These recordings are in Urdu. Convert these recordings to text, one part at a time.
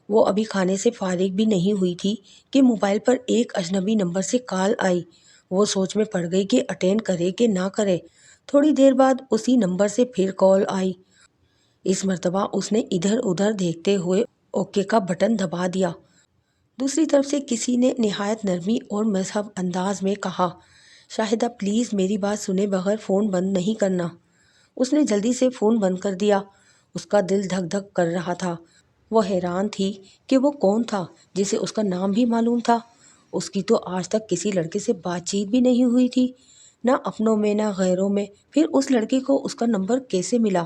وہ ابھی کھانے سے فارغ بھی نہیں ہوئی تھی کہ موبائل پر ایک اجنبی نمبر سے کال آئی۔ وہ سوچ میں پڑ گئی کہ اٹینڈ کرے کہ نہ کرے۔ تھوڑی دیر بعد اسی نمبر سے پھر کال آئی۔ اس مرتبہ اس نے ادھر ادھر دیکھتے ہوئے اوکے کا بٹن دبا دیا۔ دوسری طرف سے کسی نے نہایت نرمی اور مہذب انداز میں کہا، شاہدہ پلیز میری بات سنے بغیر فون بند نہیں کرنا۔ اس نے جلدی سے فون بند کر دیا۔ اس کا دل دھک دھک کر رہا تھا۔ وہ حیران تھی کہ وہ کون تھا جسے اس کا نام بھی معلوم تھا۔ اس کی تو آج تک کسی لڑکے سے بات چیت بھی نہیں ہوئی تھی، نہ اپنوں میں نہ غیروں میں۔ پھر اس لڑکے کو اس کا نمبر کیسے ملا؟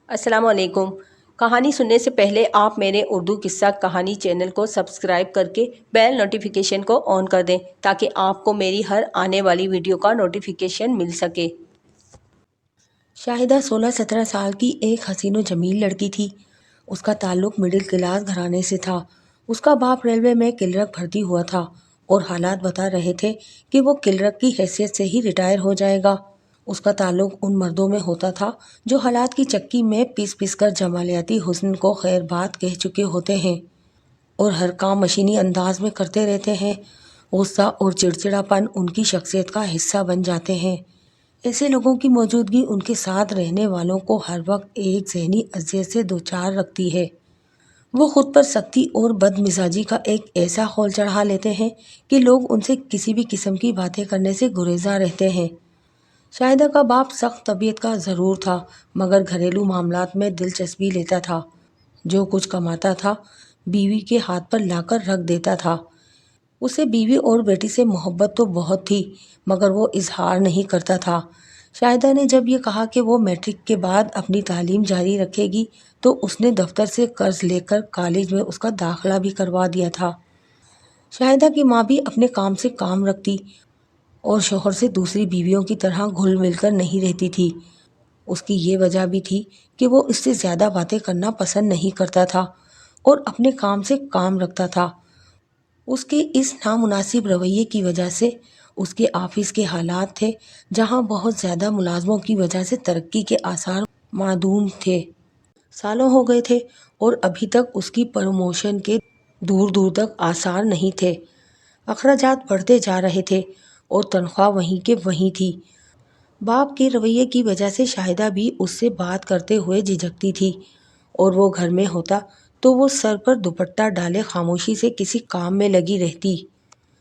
السلام علیکم۔ کہانی سننے سے پہلے آپ میرے اردو قصہ کہانی چینل کو سبسکرائب کر کے بیل نوٹیفیکیشن کو آن کر دیں تاکہ آپ کو میری ہر آنے والی ویڈیو کا نوٹیفیکیشن مل سکے۔ شاہدہ 16-17 سال کی ایک حسین و جمیل لڑکی تھی۔ اس کا تعلق مڈل کلاس گھرانے سے تھا۔ اس کا باپ ریلوے میں کلرک بھرتی ہوا تھا اور حالات بتا رہے تھے کہ وہ کلرک کی حیثیت سے ہی ریٹائر ہو جائے گا۔ اس کا تعلق ان مردوں میں ہوتا تھا جو حالات کی چکی میں پس پس کر جمالیاتی حسن کو خیر بات کہہ چکے ہوتے ہیں اور ہر کام مشینی انداز میں کرتے رہتے ہیں۔ غصہ اور چڑچڑاپن ان کی شخصیت کا حصہ بن جاتے ہیں۔ ایسے لوگوں کی موجودگی ان کے ساتھ رہنے والوں کو ہر وقت ایک ذہنی اذیت سے دوچار رکھتی ہے۔ وہ خود پر سختی اور بد مزاجی کا ایک ایسا خول چڑھا لیتے ہیں کہ لوگ ان سے کسی بھی قسم کی باتیں کرنے سے گریزاں رہتے ہیں۔ شاہدہ کا باپ سخت طبیعت کا ضرور تھا مگر گھریلو معاملات میں دلچسپی لیتا تھا۔ جو کچھ کماتا تھا بیوی کے ہاتھ پر لا کر رکھ دیتا تھا۔ اسے بیوی اور بیٹی سے محبت تو بہت تھی مگر وہ اظہار نہیں کرتا تھا۔ شاہدہ نے جب یہ کہا کہ وہ میٹرک کے بعد اپنی تعلیم جاری رکھے گی تو اس نے دفتر سے قرض لے کر کالج میں اس کا داخلہ بھی کروا دیا تھا۔ شاہدہ کی ماں بھی اپنے کام سے کام رکھتی اور شوہر سے دوسری بیویوں کی طرح گھل مل کر نہیں رہتی تھی۔ اس کی یہ وجہ بھی تھی کہ وہ اس سے زیادہ باتیں کرنا پسند نہیں کرتا تھا اور اپنے کام سے کام رکھتا تھا۔ اس کے اس نامناسب رویے کی وجہ سے اس کے آفس کے حالات تھے جہاں بہت زیادہ ملازموں کی وجہ سے ترقی کے آثار معدوم تھے۔ سالوں ہو گئے تھے اور ابھی تک اس کی پروموشن کے دور دور تک آثار نہیں تھے۔ اخراجات بڑھتے جا رہے تھے اور تنخواہ وہیں کے وہیں تھی۔ باپ کے رویے کی وجہ سے شاہدہ بھی اس سے بات کرتے ہوئے جھجکتی تھی اور وہ گھر میں ہوتا تو وہ سر پر دوپٹہ ڈالے خاموشی سے کسی کام میں لگی رہتی۔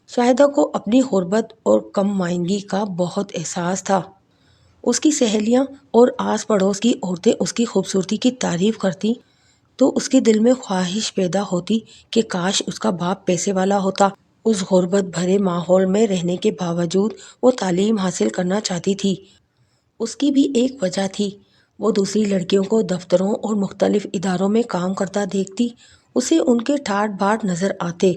شاہدہ کو اپنی غربت اور کم مائنگی کا بہت احساس تھا۔ اس کی سہیلیاں اور آس پڑوس کی عورتیں اس کی خوبصورتی کی تعریف کرتی تو اس کے دل میں خواہش پیدا ہوتی کہ کاش اس کا باپ پیسے والا ہوتا۔ اس غربت بھرے ماحول میں رہنے کے باوجود وہ تعلیم حاصل کرنا چاہتی تھی۔ اس کی بھی ایک وجہ تھی۔ وہ دوسری لڑکیوں کو دفتروں اور مختلف اداروں میں کام کرتا دیکھتی، اسے ان کے ٹھاٹ باٹ نظر آتے۔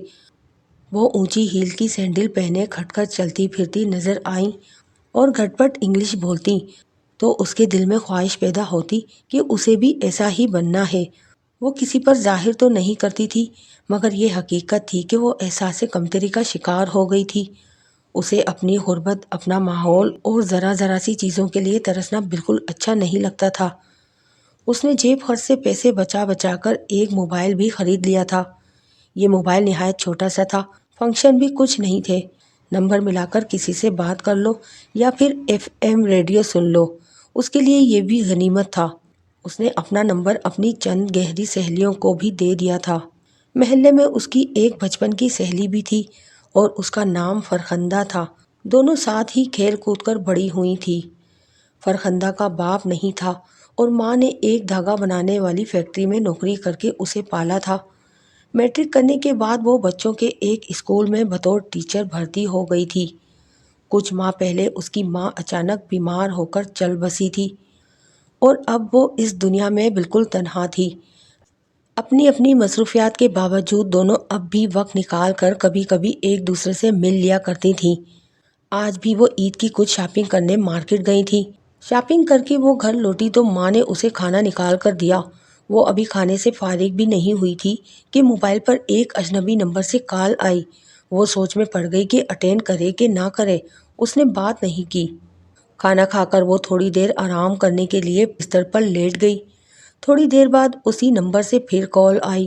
وہ اونچی ہیل کی سینڈل پہنے کھٹ کھٹ چلتی پھرتی نظر آئیں اور گھٹ پٹ انگلش بولتی تو اس کے دل میں خواہش پیدا ہوتی کہ اسے بھی ایسا ہی بننا ہے۔ وہ کسی پر ظاہر تو نہیں کرتی تھی مگر یہ حقیقت تھی کہ وہ احساس کمتری کا شکار ہو گئی تھی۔ اسے اپنی غربت، اپنا ماحول اور ذرا ذرا سی چیزوں کے لیے ترسنا بالکل اچھا نہیں لگتا تھا۔ اس نے جیب خرچ سے پیسے بچا بچا کر ایک موبائل بھی خرید لیا تھا۔ یہ موبائل نہایت چھوٹا سا تھا، فنکشن بھی کچھ نہیں تھے۔ نمبر ملا کر کسی سے بات کر لو یا پھر FM ریڈیو سن لو، اس کے لیے یہ بھی غنیمت تھا۔ اس نے اپنا نمبر اپنی چند گہری سہیلیوں کو بھی دے دیا تھا۔ محلے میں اس کی ایک بچپن کی سہیلی بھی تھی اور اس کا نام فرخندہ تھا۔ دونوں ساتھ ہی کھیل کود کر بڑی ہوئی تھی۔ فرخندہ کا باپ نہیں تھا اور ماں نے ایک دھاگا بنانے والی فیکٹری میں نوکری کر کے اسے پالا تھا۔ میٹرک کرنے کے بعد وہ بچوں کے ایک اسکول میں بطور ٹیچر بھرتی ہو گئی تھی۔ کچھ ماہ پہلے اس کی ماں اچانک بیمار ہو کر چل بسی تھی اور اب وہ اس دنیا میں بالکل تنہا تھی۔ اپنی اپنی مصروفیات کے باوجود دونوں اب بھی وقت نکال کر کبھی کبھی ایک دوسرے سے مل لیا کرتی تھیں۔ آج بھی وہ عید کی کچھ شاپنگ کرنے مارکیٹ گئی تھی۔ شاپنگ کر کے وہ گھر لوٹی تو ماں نے اسے کھانا نکال کر دیا۔ وہ ابھی کھانے سے فارغ بھی نہیں ہوئی تھی کہ موبائل پر ایک اجنبی نمبر سے کال آئی۔ وہ سوچ میں پڑ گئی کہ اٹینڈ کرے کہ نہ کرے۔ اس نے بات نہیں کی۔ کھانا کھا کر وہ تھوڑی دیر آرام کرنے کے لیے بستر پر لیٹ گئی۔ تھوڑی دیر بعد اسی نمبر سے پھر کال آئی۔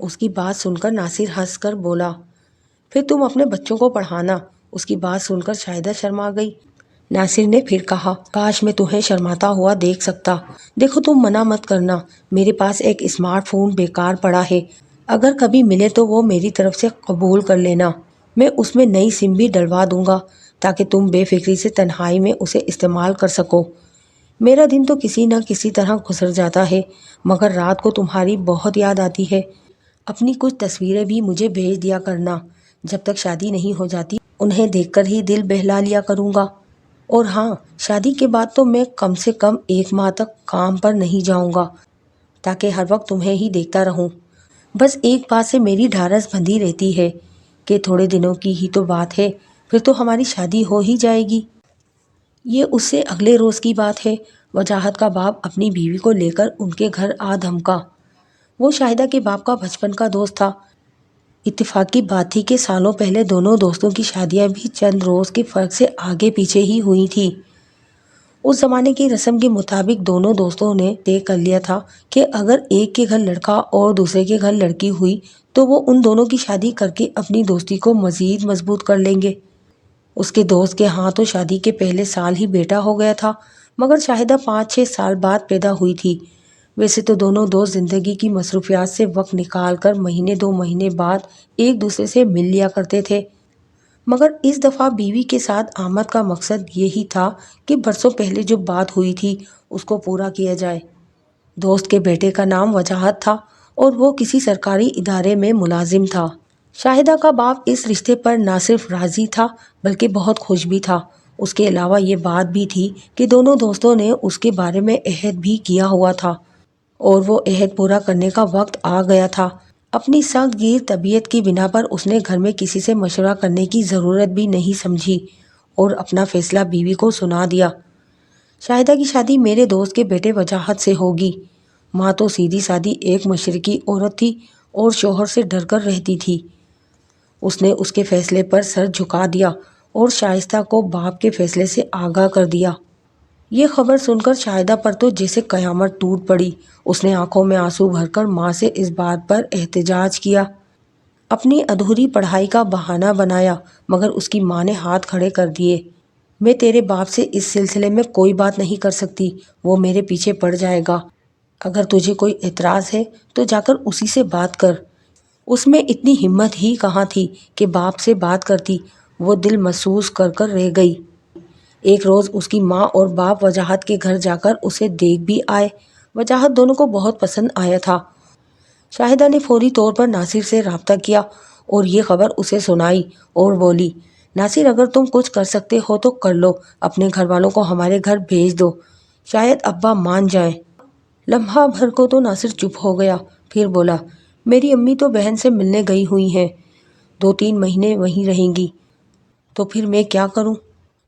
اس کی بات سن کر ناصر ہنس کر بولا، پھر تم اپنے بچوں کو پڑھانا۔ اس کی بات سن کر شاہدہ شرما گئی۔ ناصر نے پھر کہا، کاش میں تمہیں شرماتا ہوا دیکھ سکتا۔ دیکھو تم منع مت کرنا، میرے پاس ایک اسمارٹ فون بیکار پڑا ہے، اگر کبھی ملے تو وہ میری طرف سے قبول کر لینا، میں اس میں نئی سم بھی ڈلوا دوں گا تاکہ تم بے فکری سے تنہائی میں اسے استعمال کر سکو۔ میرا دن تو کسی نہ کسی طرح گزر جاتا ہے، مگر رات کو تمہاری بہت یاد آتی ہے۔ اپنی کچھ تصویریں بھی مجھے بھیج دیا کرنا، جب تک شادی نہیں ہو جاتی انہیں دیکھ کر ہی دل بہلا لیا کروں گا۔ اور ہاں، شادی کے بعد تو میں کم سے کم 1 ماہ تک کام پر نہیں جاؤں گا تاکہ ہر وقت تمہیں ہی دیکھتا رہوں۔ بس ایک بات سے میری ڈھارس بندھی رہتی ہے کہ تھوڑے دنوں کی ہی تو بات ہے، پھر تو ہماری شادی ہو ہی جائے گی۔ یہ اس سے اگلے روز کی بات ہے۔ وجاہت کا باپ اپنی بیوی کو لے کر ان کے گھر آ دھمکا۔ وہ شاہدہ کے باپ کا بچپن کا دوست تھا۔ اتفاق کی بات تھی کہ سالوں پہلے دونوں دوستوں کی شادیاں بھی چند روز کے فرق سے آگے پیچھے ہی ہوئی تھی۔ اس زمانے کی رسم کے مطابق دونوں دوستوں نے طے کر لیا تھا کہ اگر ایک کے گھر لڑکا اور دوسرے کے گھر لڑکی ہوئی تو وہ ان دونوں کی شادی کر کے اپنی دوستی کو مزید مضبوط کر لیں گے۔ اس کے دوست کے ہاں تو شادی کے پہلے سال ہی بیٹا ہو گیا تھا، مگر شاہدہ 5-6 سال بعد پیدا ہوئی تھی۔ ویسے تو دونوں دوست زندگی کی مصروفیات سے وقت نکال کر مہینے 2 مہینے بعد ایک دوسرے سے مل لیا کرتے تھے، مگر اس دفعہ بیوی کے ساتھ آمد کا مقصد یہی تھا کہ برسوں پہلے جو بات ہوئی تھی اس کو پورا کیا جائے۔ دوست کے بیٹے کا نام وجاہت تھا اور وہ کسی سرکاری ادارے میں ملازم تھا۔ شاہدہ کا باپ اس رشتے پر نہ صرف راضی تھا بلکہ بہت خوش بھی تھا۔ اس کے علاوہ یہ بات بھی تھی کہ دونوں دوستوں نے اس کے بارے میں عہد بھی کیا ہوا تھا اور وہ عہد پورا کرنے کا وقت آ گیا تھا۔ اپنی سخت گیر طبیعت کی بنا پر اس نے گھر میں کسی سے مشورہ کرنے کی ضرورت بھی نہیں سمجھی اور اپنا فیصلہ بیوی کو سنا دیا۔ شاہدہ کی شادی میرے دوست کے بیٹے وجاہت سے ہوگی۔ ماں تو سیدھی سادی ایک مشرقی عورت تھی اور شوہر سے ڈر کر رہتی تھی۔ اس نے اس کے فیصلے پر سر جھکا دیا اور شائستہ کو باپ کے فیصلے سے آگاہ کر دیا۔ یہ خبر سن کر شاہدہ پر تو جیسے قیامت ٹوٹ پڑی۔ اس نے آنکھوں میں آنسو بھر کر ماں سے اس بات پر احتجاج کیا، اپنی ادھوری پڑھائی کا بہانہ بنایا، مگر اس کی ماں نے ہاتھ کھڑے کر دیے۔ میں تیرے باپ سے اس سلسلے میں کوئی بات نہیں کر سکتی، وہ میرے پیچھے پڑ جائے گا۔ اگر تجھے کوئی اعتراض ہے تو جا کر اسی سے بات کر۔ اس میں اتنی ہمت ہی کہاں تھی کہ باپ سے بات کرتی۔ وہ دل محسوس کر کر رہ گئی۔ ایک روز اس کی ماں اور باپ وجاہت کے گھر جا کر اسے دیکھ بھی آئے۔ وجاہت دونوں کو بہت پسند آیا تھا۔ شاہدہ نے فوری طور پر ناصر سے رابطہ کیا اور یہ خبر اسے سنائی اور بولی، ناصر اگر تم کچھ کر سکتے ہو تو کر لو، اپنے گھر والوں کو ہمارے گھر بھیج دو، شاید ابا مان جائیں۔ لمحہ بھر کو تو ناصر چپ ہو گیا، پھر بولا، میری امی تو بہن سے ملنے گئی ہوئی ہیں، 2-3 مہینے وہیں رہیں گی، تو پھر میں کیا کروں؟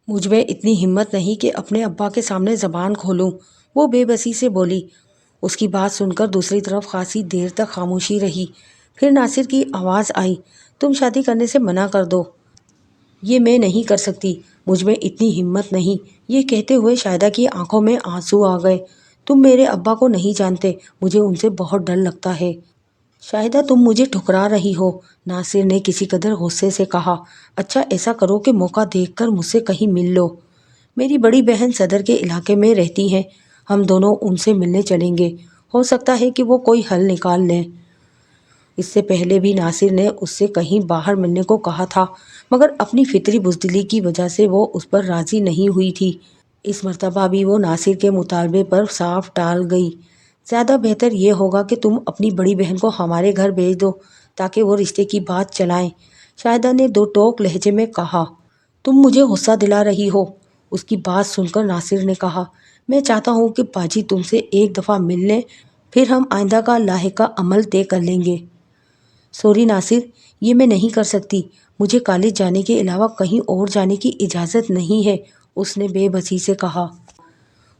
مجھ میں اتنی ہمت نہیں کہ اپنے ابا کے سامنے زبان کھولوں، وہ بے بسی سے بولی۔ اس کی بات سن کر دوسری طرف خاصی دیر تک خاموشی رہی۔ پھر ناصر کی آواز آئی، تم شادی کرنے سے منع کر دو۔ یہ میں نہیں کر سکتی، مجھ میں اتنی ہمت نہیں۔ یہ کہتے ہوئے شاہدہ کی آنکھوں میں آنسو آ گئے۔ تم میرے ابا کو نہیں جانتے، مجھے ان سے بہت ڈر لگتا ہے۔ شاہدہ تم مجھے ٹھکرا رہی ہو، ناصر نے کسی قدر غصے سے کہا۔ اچھا ایسا کرو کہ موقع دیکھ کر مجھ سے کہیں مل لو، میری بڑی بہن صدر کے علاقے میں رہتی ہیں، ہم دونوں ان سے ملنے چلیں گے، ہو سکتا ہے کہ وہ کوئی حل نکال لیں۔ اس سے پہلے بھی ناصر نے اس سے کہیں باہر ملنے کو کہا تھا، مگر اپنی فطری بزدلی کی وجہ سے وہ اس پر راضی نہیں ہوئی تھی۔ اس مرتبہ بھی وہ ناصر کے مطالبے پر صاف ٹال گئی۔ زیادہ بہتر یہ ہوگا کہ تم اپنی بڑی بہن کو ہمارے گھر بھیج دو تاکہ وہ رشتے کی بات چلائیں، شاہدہ نے 2 ٹوک لہجے میں کہا۔ تم مجھے غصہ دلا رہی ہو، اس کی بات سن کر ناصر نے کہا، میں چاہتا ہوں کہ باجی تم سے ایک دفعہ مل لیں، پھر ہم آئندہ کا لاحقہ عمل طے کر لیں گے۔ سوری ناصر، یہ میں نہیں کر سکتی، مجھے کالج جانے کے علاوہ کہیں اور جانے کی اجازت نہیں ہے، اس نے بے بسی سے کہا۔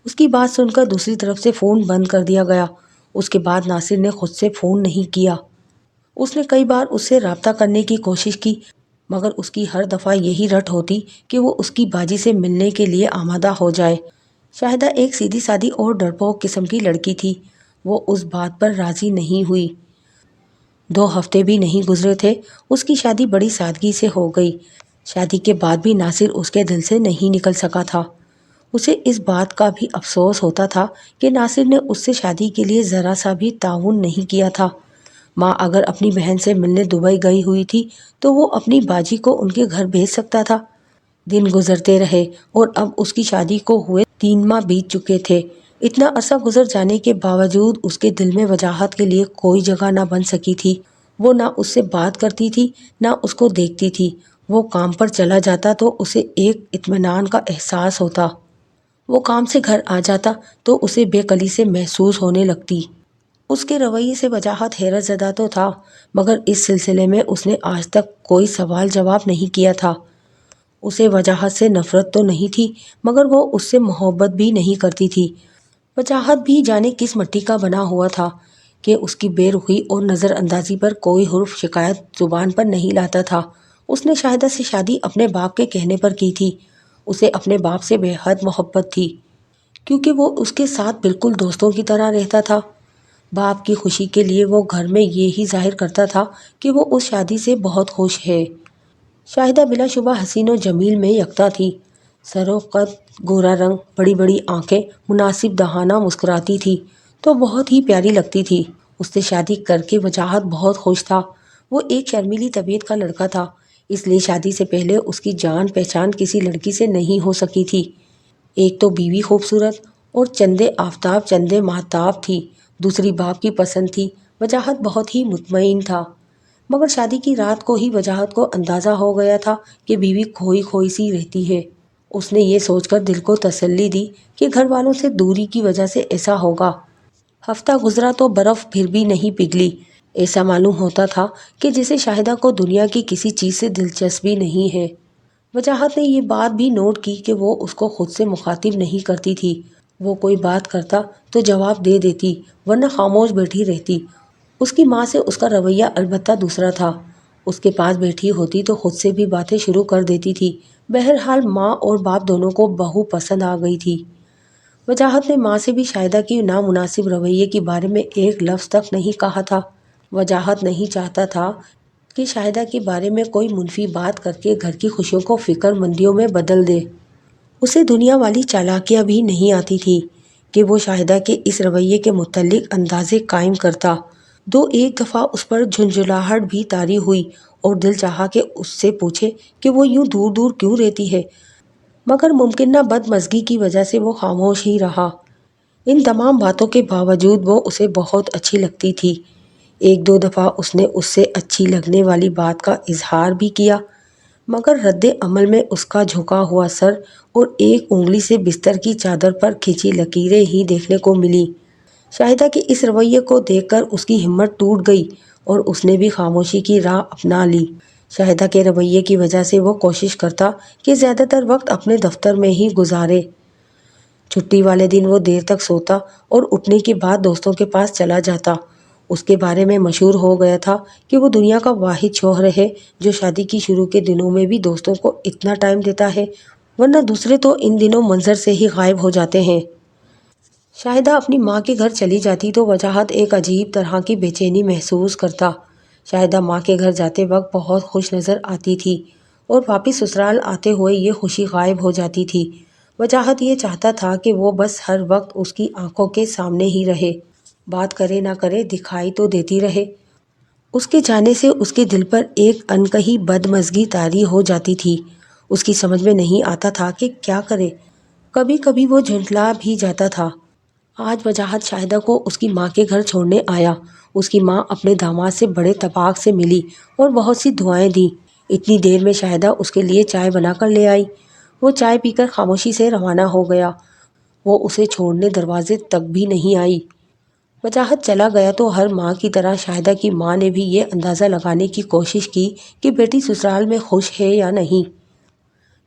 اس کی بات سن کر دوسری طرف سے فون بند کر دیا گیا۔ اس کے بعد ناصر نے خود سے فون نہیں کیا۔ اس نے کئی بار اس سے رابطہ کرنے کی کوشش کی، مگر اس کی ہر دفعہ یہی رٹ ہوتی کہ وہ اس کی باجی سے ملنے کے لیے آمادہ ہو جائے۔ شاہدہ ایک سیدھی سادی اور ڈرپوک قسم کی لڑکی تھی، وہ اس بات پر راضی نہیں ہوئی۔ 2 ہفتے بھی نہیں گزرے تھے اس کی شادی بڑی سادگی سے ہو گئی۔ شادی کے بعد بھی ناصر اس کے دل سے نہیں نکل سکا تھا۔ اسے اس بات کا بھی افسوس ہوتا تھا کہ ناصر نے اس سے شادی کے لیے ذرا سا بھی تعاون نہیں کیا تھا۔ ماں اگر اپنی بہن سے ملنے دبئی گئی ہوئی تھی تو وہ اپنی باجی کو ان کے گھر بھیج سکتا تھا۔ دن گزرتے رہے اور اب اس کی شادی کو ہوئے 3 ماہ بیت چکے تھے۔ اتنا عرصہ گزر جانے کے باوجود اس کے دل میں وجاہت کے لیے کوئی جگہ نہ بن سکی تھی۔ وہ نہ اس سے بات کرتی تھی نہ اس کو دیکھتی تھی۔ وہ کام پر چلا جاتا تو اسے ایک اطمینان کا احساس ہوتا۔ وہ کام سے گھر آ جاتا تو اسے بے قلی سے محسوس ہونے لگتی۔ اس کے رویے سے وجاہت حیرت زدہ تو تھا، مگر اس سلسلے میں اس نے آج تک کوئی سوال جواب نہیں کیا تھا۔ اسے وجاہت سے نفرت تو نہیں تھی، مگر وہ اس سے محبت بھی نہیں کرتی تھی۔ وجاہت بھی جانے کس مٹی کا بنا ہوا تھا کہ اس کی بے رخی اور نظر اندازی پر کوئی حرف شکایت زبان پر نہیں لاتا تھا۔ اس نے شاہدہ سے شادی اپنے باپ کے کہنے پر کی تھی۔ اسے اپنے باپ سے بے حد محبت تھی، کیونکہ وہ اس کے ساتھ بالکل دوستوں کی طرح رہتا تھا۔ باپ کی خوشی کے لیے وہ گھر میں یہی ظاہر کرتا تھا کہ وہ اس شادی سے بہت خوش ہے۔ شاہدہ بلا شبہ حسین و جمیل میں یکتا تھی۔ سر و قد، گورا رنگ، بڑی بڑی آنکھیں، مناسب دہانہ مسکراتی تھی تو بہت ہی پیاری لگتی تھی۔ اس سے شادی کر کے وجاہت بہت خوش تھا۔ وہ ایک شرمیلی طبیعت کا لڑکا تھا، اس لیے شادی سے پہلے اس کی جان پہچان کسی لڑکی سے نہیں ہو سکی تھی۔ ایک تو بیوی خوبصورت اور چندے آفتاب چندے ماہتاب تھی، دوسری باپ کی پسند تھی۔ وجاہت بہت ہی مطمئن تھا، مگر شادی کی رات کو ہی وجاہت کو اندازہ ہو گیا تھا کہ بیوی کھوئی کھوئی سی رہتی ہے۔ اس نے یہ سوچ کر دل کو تسلی دی کہ گھر والوں سے دوری کی وجہ سے ایسا ہوگا۔ ہفتہ گزرا تو برف پھر بھی نہیں پگھلی۔ ایسا معلوم ہوتا تھا کہ جیسے شاہدہ کو دنیا کی کسی چیز سے دلچسپی نہیں ہے۔ وجاہت نے یہ بات بھی نوٹ کی کہ وہ اس کو خود سے مخاطب نہیں کرتی تھی۔ وہ کوئی بات کرتا تو جواب دے دیتی، ورنہ خاموش بیٹھی رہتی۔ اس کی ماں سے اس کا رویہ البتہ دوسرا تھا۔ اس کے پاس بیٹھی ہوتی تو خود سے بھی باتیں شروع کر دیتی تھی۔ بہرحال ماں اور باپ دونوں کو بہو پسند آ گئی تھی۔ وجاہت نے ماں سے بھی شاہدہ کی نامناسب رویے کے بارے میں ایک لفظ تک نہیں کہا تھا۔ وجاہت نہیں چاہتا تھا کہ شاہدہ کے بارے میں کوئی منفی بات کر کے گھر کی خوشیوں کو فکر مندیوں میں بدل دے۔ اسے دنیا والی چالاکیاں بھی نہیں آتی تھی کہ وہ شاہدہ کے اس رویے کے متعلق اندازے قائم کرتا۔ ایک دفعہ اس پر جھنجھلاہٹ بھی طاری ہوئی اور دل چاہا کہ اس سے پوچھے کہ وہ یوں دور دور کیوں رہتی ہے، مگر ممکنہ بدمزگی کی وجہ سے وہ خاموش ہی رہا۔ ان تمام باتوں کے باوجود وہ اسے بہت اچھی لگتی تھی۔ 1-2 دفعہ اس نے اس سے اچھی لگنے والی بات کا اظہار بھی کیا، مگر رد عمل میں اس کا جھکا ہوا سر اور ایک انگلی سے بستر کی چادر پر کھینچی لکیریں ہی دیکھنے کو ملی۔ شاہدہ کے اس رویے کو دیکھ کر اس کی ہمت ٹوٹ گئی اور اس نے بھی خاموشی کی راہ اپنا لی۔ شاہدہ کے رویے کی وجہ سے وہ کوشش کرتا کہ زیادہ تر وقت اپنے دفتر میں ہی گزارے۔ چھٹی والے دن وہ دیر تک سوتا اور اٹھنے کے بعد دوستوں کے پاس چلا جاتا۔ اس کے بارے میں مشہور ہو گیا تھا کہ وہ دنیا کا واحد شوہر ہے جو شادی کی شروع کے دنوں میں بھی دوستوں کو اتنا ٹائم دیتا ہے، ورنہ دوسرے تو ان دنوں منظر سے ہی غائب ہو جاتے ہیں۔ شاہدہ اپنی ماں کے گھر چلی جاتی تو وجاہت ایک عجیب طرح کی بے چینی محسوس کرتا۔ شاہدہ ماں کے گھر جاتے وقت بہت خوش نظر آتی تھی اور واپس سسرال آتے ہوئے یہ خوشی غائب ہو جاتی تھی۔ وجاہت یہ چاہتا تھا کہ وہ بس ہر وقت اس کی آنکھوں کے سامنے ہی رہے، بات کرے نہ کرے دکھائی تو دیتی رہے۔ اس کے جانے سے اس کے دل پر ایک انکہی بدمزگی طاری ہو جاتی تھی۔ اس کی سمجھ میں نہیں آتا تھا کہ کیا کرے۔ کبھی کبھی وہ جھنجھلا بھی جاتا تھا۔ آج وجاہت شاہدہ کو اس کی ماں کے گھر چھوڑنے آیا۔ اس کی ماں اپنے داماد سے بڑے اتفاق سے ملی اور بہت سی دعائیں دیں۔ اتنی دیر میں شاہدہ اس کے لیے چائے بنا کر لے آئی۔ وہ چائے پی کر خاموشی سے روانہ ہو گیا۔ وہ اسے چھوڑنے دروازے تک بھی نہیں آئی۔ وجاہت چلا گیا تو ہر ماں کی طرح شاہدہ کی ماں نے بھی یہ اندازہ لگانے کی کوشش کی کہ بیٹی سسرال میں خوش ہے یا نہیں۔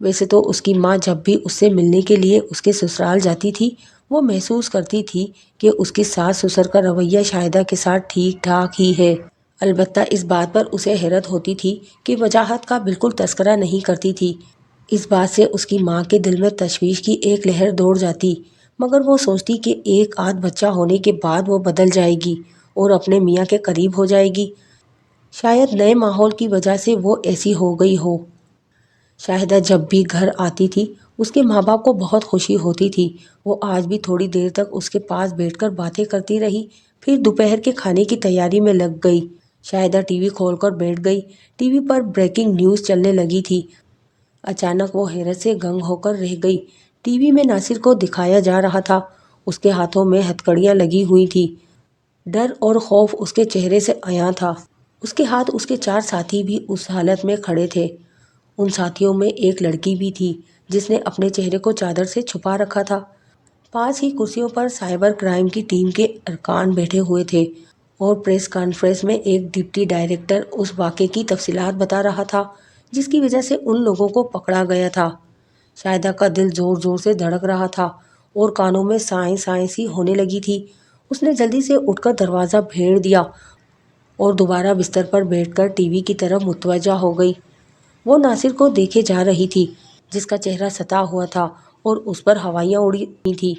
ویسے تو اس کی ماں جب بھی اس سے ملنے کے لیے اس کے سسرال جاتی تھی وہ محسوس کرتی تھی کہ اس کی ساس سسر کا رویہ شاہدہ کے ساتھ ٹھیک ٹھاک ہی ہے۔ البتہ اس بات پر اسے حیرت ہوتی تھی کہ وجاہت کا بالکل تذکرہ نہیں کرتی تھی۔ اس بات سے اس کی ماں کے دل میں تشویش کی ایک لہر دوڑ جاتی، مگر وہ سوچتی کہ ایک آدھ بچہ ہونے کے بعد وہ بدل جائے گی اور اپنے میاں کے قریب ہو جائے گی۔ شاید نئے ماحول کی وجہ سے وہ ایسی ہو گئی ہو۔ شاہدہ جب بھی گھر آتی تھی اس کے ماں باپ کو بہت خوشی ہوتی تھی۔ وہ آج بھی تھوڑی دیر تک اس کے پاس بیٹھ کر باتیں کرتی رہی، پھر دوپہر کے کھانے کی تیاری میں لگ گئی۔ شاہدہ ٹی وی کھول کر بیٹھ گئی۔ ٹی وی پر بریکنگ نیوز چلنے لگی تھی۔ اچانک وہ حیرت سے گنگ ہو کر رہ گئی۔ ٹی وی میں ناصر کو دکھایا جا رہا تھا۔ اس کے ہاتھوں میں ہتھکڑیاں لگی ہوئی تھی۔ ڈر اور خوف اس کے چہرے سے عیاں تھا۔ اس کے ہاتھ اس کے 4 ساتھی بھی اس حالت میں کھڑے تھے۔ ان ساتھیوں میں ایک لڑکی بھی تھی جس نے اپنے چہرے کو چادر سے چھپا رکھا تھا۔ پاس ہی کرسیوں پر سائبر کرائم کی ٹیم کے ارکان بیٹھے ہوئے تھے اور پریس کانفرنس میں ایک ڈپٹی ڈائریکٹر اس واقعے کی تفصیلات بتا رہا تھا جس کی وجہ سے ان لوگوں کو پکڑا گیا تھا۔ شاہدہ کا دل زور زور سے دھڑک رہا تھا اور کانوں میں سائیں سائیں سی ہونے لگی تھی۔ اس نے جلدی سے اٹھ کر دروازہ پھیڑ دیا اور دوبارہ بستر پر بیٹھ کر ٹی وی کی طرف متوجہ ہو گئی۔ وہ ناصر کو دیکھے جا رہی تھی جس کا چہرہ ستا ہوا تھا اور اس پر ہوائیاں اڑی تھیں۔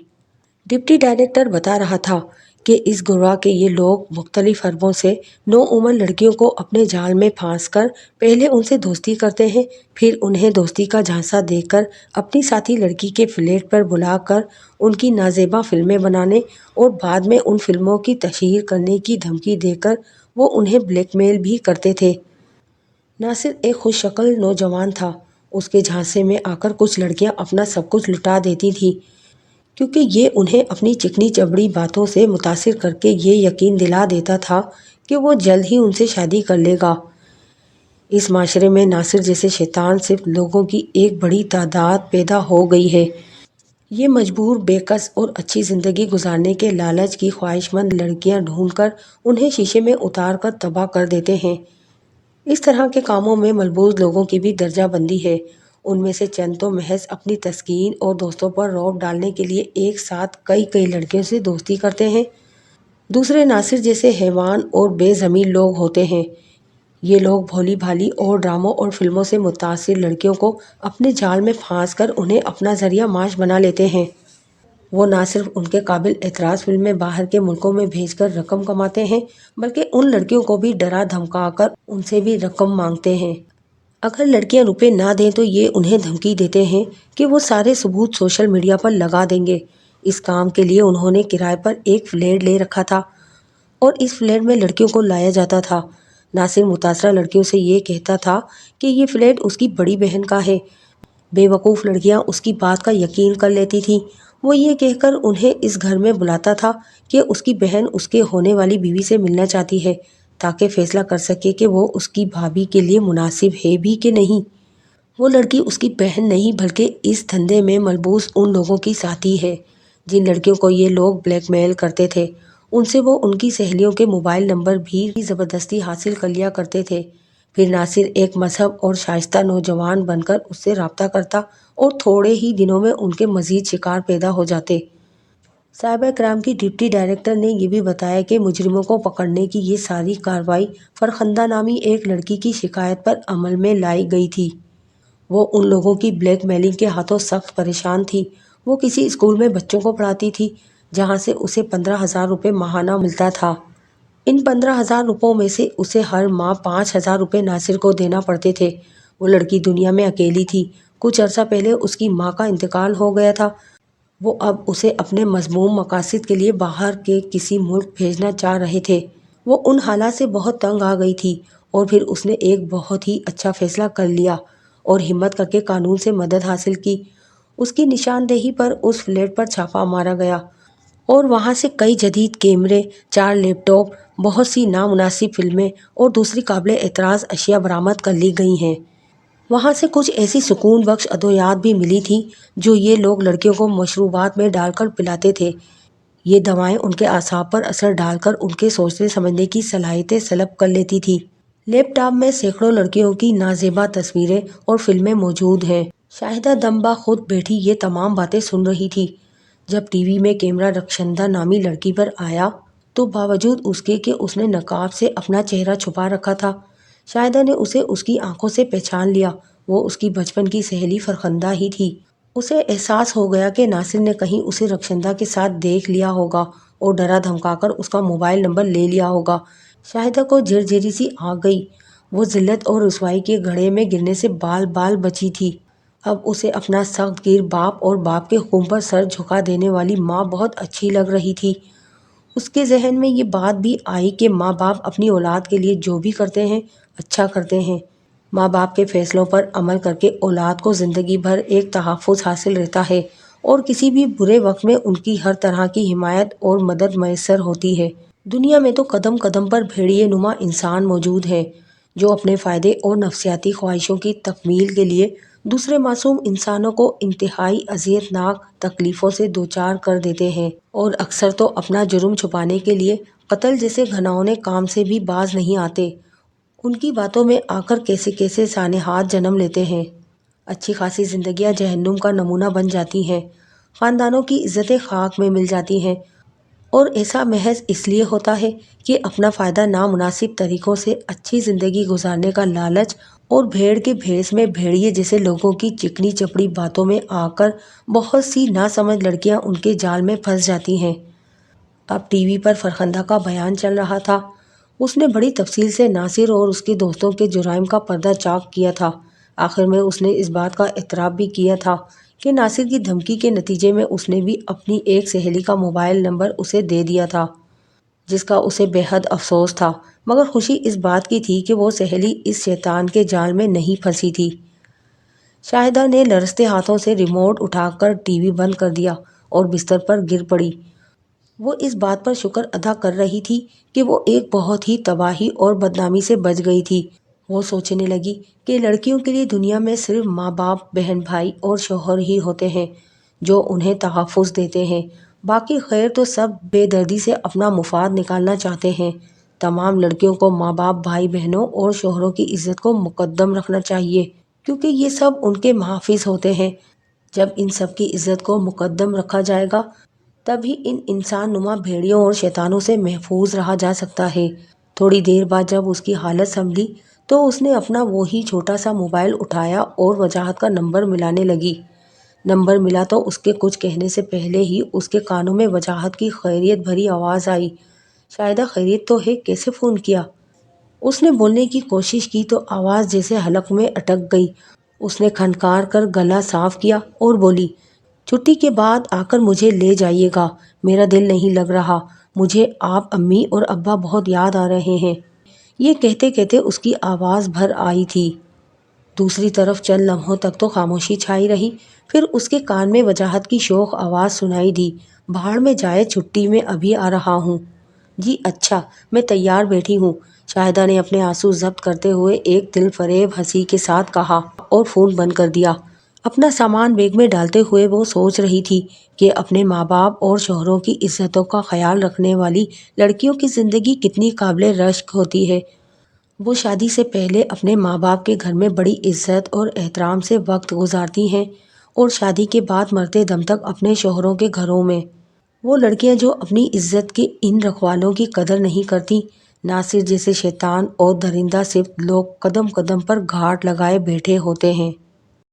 ڈپٹی ڈائریکٹر بتا رہا تھا کہ اس گروہ کے یہ لوگ مختلف حربوں سے نوعمر لڑکیوں کو اپنے جال میں پھانس کر پہلے ان سے دوستی کرتے ہیں، پھر انہیں دوستی کا جھانسا دے کر اپنی ساتھی لڑکی کے فلیٹ پر بلا کر ان کی نازیبا فلمیں بنانے اور بعد میں ان فلموں کی تشہیر کرنے کی دھمکی دے کر وہ انہیں بلیک میل بھی کرتے تھے۔ ناصر ایک خوش شکل نوجوان تھا۔ اس کے جھانسے میں آ کر کچھ لڑکیاں اپنا سب کچھ لٹا دیتی تھیں کیونکہ یہ انہیں اپنی چکنی چبڑی باتوں سے متاثر کر کے یہ یقین دلا دیتا تھا کہ وہ جلد ہی ان سے شادی کر لے گا۔ اس معاشرے میں ناصر جیسے شیطان صرف لوگوں کی ایک بڑی تعداد پیدا ہو گئی ہے۔ یہ مجبور، بے کس اور اچھی زندگی گزارنے کے لالچ کی خواہش مند لڑکیاں ڈھونڈ کر انہیں شیشے میں اتار کر تباہ کر دیتے ہیں۔ اس طرح کے کاموں میں ملبوس لوگوں کی بھی درجہ بندی ہے۔ ان میں سے چند تو محض اپنی تسکین اور دوستوں پر رعب ڈالنے کے لیے ایک ساتھ کئی لڑکیوں سے دوستی کرتے ہیں۔ دوسرے ناصر جیسے حیوان اور بے ضمیر لوگ ہوتے ہیں۔ یہ لوگ بھولی بھالی اور ڈراموں اور فلموں سے متاثر لڑکیوں کو اپنے جال میں پھانس کر انہیں اپنا ذریعہ معاش بنا لیتے ہیں۔ وہ نہ صرف ان کے قابل اعتراض فلمیں باہر کے ملکوں میں بھیج کر رقم کماتے ہیں بلکہ ان لڑکیوں کو بھی ڈرا دھمکا کر ان سے بھی رقم مانگتے ہیں۔ اگر لڑکیاں روپے نہ دیں تو یہ انہیں دھمکی دیتے ہیں کہ وہ سارے ثبوت سوشل میڈیا پر لگا دیں گے۔ اس کام کے لیے انہوں نے کرائے پر ایک فلیٹ لے رکھا تھا اور اس فلیٹ میں لڑکیوں کو لایا جاتا تھا۔ ناصر متاثرہ لڑکیوں سے یہ کہتا تھا کہ یہ فلیٹ اس کی بڑی بہن کا ہے۔ بے وقوف لڑکیاں اس کی بات کا یقین کر لیتی تھیں۔ وہ یہ کہہ کر انہیں اس گھر میں بلاتا تھا کہ اس کی بہن اس کے ہونے والی بیوی سے ملنا چاہتی ہے تاکہ فیصلہ کر سکے کہ وہ اس کی بھابھی کے لیے مناسب ہے بھی کہ نہیں۔ وہ لڑکی اس کی بہن نہیں بلکہ اس دھندے میں ملبوس ان لوگوں کی ساتھی ہے جن لڑکیوں کو یہ لوگ بلیک میل کرتے تھے۔ ان سے وہ ان کی سہیلیوں کے موبائل نمبر بھی زبردستی حاصل کر لیا کرتے تھے۔ پھر ناصر ایک مذہب اور شائستہ نوجوان بن کر اس سے رابطہ کرتا اور تھوڑے ہی دنوں میں ان کے مزید شکار پیدا ہو جاتے۔ سائبر کرائم کی ڈپٹی ڈائریکٹر نے یہ بھی بتایا کہ مجرموں کو پکڑنے کی یہ ساری کارروائی فرخندہ نامی ایک لڑکی کی شکایت پر عمل میں لائی گئی تھی۔ وہ ان لوگوں کی بلیک میلنگ کے ہاتھوں سخت پریشان تھی۔ وہ کسی اسکول میں بچوں کو پڑھاتی تھی جہاں سے اسے 15,000 روپے ماہانہ ملتا تھا۔ ان 15,000 روپوں میں سے اسے ہر ماہ 5,000 روپے ناصر کو دینا پڑتے تھے۔ وہ لڑکی دنیا میں اکیلی تھی۔ کچھ عرصہ پہلے اس کی ماں کا انتقال ہو گیا تھا۔ وہ اب اسے اپنے مذموم مقاصد کے لیے باہر کے کسی ملک بھیجنا چاہ رہے تھے۔ وہ ان حالات سے بہت تنگ آ گئی تھی اور پھر اس نے ایک بہت ہی اچھا فیصلہ کر لیا اور ہمت کر کے قانون سے مدد حاصل کی۔ اس کی نشاندہی پر اس فلیٹ پر چھاپہ مارا گیا اور وہاں سے کئی جدید کیمرے، 4 لیپ ٹاپ، بہت سی نامناسب فلمیں اور دوسری قابل اعتراض اشیاء برآمد کر لی گئی ہیں۔ وہاں سے کچھ ایسی سکون بخش ادویات بھی ملی تھیں جو یہ لوگ لڑکیوں کو مشروبات میں ڈال کر پلاتے تھے۔ یہ دوائیں ان کے اعصاب پر اثر ڈال کر ان کے سوچنے سمجھنے کی صلاحیتیں سلب کر لیتی تھی۔ لیپ ٹاپ میں سینکڑوں لڑکیوں کی نازیبا تصویریں اور فلمیں موجود ہیں۔ شاہدہ دم خود بیٹھی یہ تمام باتیں سن رہی تھی۔ جب ٹی وی میں کیمرہ رکشندہ نامی لڑکی پر آیا تو باوجود اس کے کہ اس نے نقاب سے اپنا چہرہ چھپا رکھا تھا، شاہدہ نے اسے اس کی آنکھوں سے پہچان لیا۔ وہ اس کی بچپن کی سہیلی فرخندہ ہی تھی۔ اسے احساس ہو گیا کہ ناصر نے کہیں اسے رکشندہ کے ساتھ دیکھ لیا ہوگا اور ڈرا دھمکا کر اس کا موبائل نمبر لے لیا ہوگا۔ شاہدہ کو جھرجھری سی آ گئی۔ وہ ذلت اور رسوائی کے گڑھے میں گرنے سے بال بال بچی تھی۔ اب اسے اپنا سخت گیر باپ اور باپ کے خون پر سر جھکا دینے والی ماں بہت اچھی لگ رہی تھی۔ اس کے ذہن میں یہ بات بھی آئی کہ ماں باپ اپنی اولاد کے لیے جو بھی کرتے ہیں اچھا کرتے ہیں۔ ماں باپ کے فیصلوں پر عمل کر کے اولاد کو زندگی بھر ایک تحفظ حاصل رہتا ہے اور کسی بھی برے وقت میں ان کی ہر طرح کی حمایت اور مدد میسر ہوتی ہے۔ دنیا میں تو قدم قدم پر بھیڑیے نما انسان موجود ہیں جو اپنے فائدے اور نفسیاتی خواہشوں کی تکمیل کے لیے دوسرے معصوم انسانوں کو انتہائی اذیت ناک تکلیفوں سے دوچار کر دیتے ہیں، اور اکثر تو اپنا جرم چھپانے کے لیے قتل جیسے گھناؤنے کام سے بھی باز نہیں آتے۔ ان کی باتوں میں آ کر کیسے کیسے سانحات جنم لیتے ہیں۔ اچھی خاصی زندگیاں جہنم کا نمونہ بن جاتی ہیں، خاندانوں کی عزتیں خاک میں مل جاتی ہیں، اور ایسا محض اس لیے ہوتا ہے کہ اپنا فائدہ نامناسب طریقوں سے اچھی زندگی گزارنے کا لالچ اور بھیڑ کے بھیس میں بھیڑیے جیسے لوگوں کی چکنی چپڑی باتوں میں آ کر بہت سی ناسمجھ لڑکیاں ان کے جال میں پھنس جاتی ہیں۔ اب ٹی وی پر فرخندہ کا بیان چل رہا تھا۔ اس نے بڑی تفصیل سے ناصر اور اس کے دوستوں کے جرائم کا پردہ چاک کیا تھا۔ آخر میں اس نے اس بات کا اعتراف بھی کیا تھا کہ ناصر کی دھمکی کے نتیجے میں اس نے بھی اپنی ایک سہیلی کا موبائل نمبر اسے دے دیا تھا، جس کا اسے بے حد افسوس تھا، مگر خوشی اس بات کی تھی کہ وہ سہیلی اس شیطان کے جال میں نہیں پھنسی تھی۔ شاہدہ نے لرزتے ہاتھوں سے ریموٹ اٹھا کر ٹی وی بند کر دیا اور بستر پر گر پڑی۔ وہ اس بات پر شکر ادا کر رہی تھی کہ وہ ایک بہت ہی تباہی اور بدنامی سے بچ گئی تھی۔ وہ سوچنے لگی کہ لڑکیوں کے لیے دنیا میں صرف ماں باپ، بہن بھائی اور شوہر ہی ہوتے ہیں جو انہیں تحفظ دیتے ہیں، باقی خیر تو سب بے دردی سے اپنا مفاد نکالنا چاہتے ہیں۔ تمام لڑکیوں کو ماں باپ، بھائی بہنوں اور شوہروں کی عزت کو مقدم رکھنا چاہیے، کیونکہ یہ سب ان کے محافظ ہوتے ہیں۔ جب ان سب کی عزت کو مقدم رکھا جائے گا تبھی ان انسان نما بھیڑیوں اور شیطانوں سے محفوظ رہا جا سکتا ہے۔ تھوڑی دیر بعد جب اس کی حالت سنبھلی تو اس نے اپنا وہی چھوٹا سا موبائل اٹھایا اور وجاہت کا نمبر ملانے لگی۔ نمبر ملا تو اس کے کچھ کہنے سے پہلے ہی اس کے کانوں میں وجاہت کی خیریت بھری آواز آئی۔ شاہدہ خیریت تو ہے، کیسے فون کیا؟ اس نے بولنے کی کوشش کی تو آواز جیسے حلق میں اٹک گئی۔ اس نے کھنکار کر گلا صاف کیا اور بولی، چھٹی کے بعد آ کر مجھے لے جائیے گا، میرا دل نہیں لگ رہا، مجھے آپ امی اور ابا بہت یاد آ رہے ہیں۔ یہ کہتے کہتے اس کی آواز بھر آئی تھی۔ دوسری طرف چند لمحوں تک تو خاموشی چھائی رہی، پھر اس کے کان میں وجاہت کی شوخ آواز سنائی دی، بھاڑ میں جائے، چھٹی میں ابھی آ رہا ہوں۔ جی اچھا، میں تیار بیٹھی ہوں، شاہدہ نے اپنے آنسو ضبط کرتے ہوئے ایک دل فریب ہنسی کے ساتھ کہا اور فون بند کر دیا۔ اپنا سامان بیگ میں ڈالتے ہوئے وہ سوچ رہی تھی کہ اپنے ماں باپ اور شوہروں کی عزتوں کا خیال رکھنے والی لڑکیوں کی زندگی کتنی قابل رشک ہوتی ہے۔ وہ شادی سے پہلے اپنے ماں باپ کے گھر میں بڑی عزت اور احترام سے وقت گزارتی ہیں، اور شادی کے بعد مرتے دم تک اپنے شوہروں کے گھروں میں۔ وہ لڑکیاں جو اپنی عزت کے ان رکھوالوں کی قدر نہیں کرتی، ناصر جیسے شیطان اور درندہ صفت لوگ قدم قدم پر گھاٹ لگائے بیٹھے ہوتے ہیں۔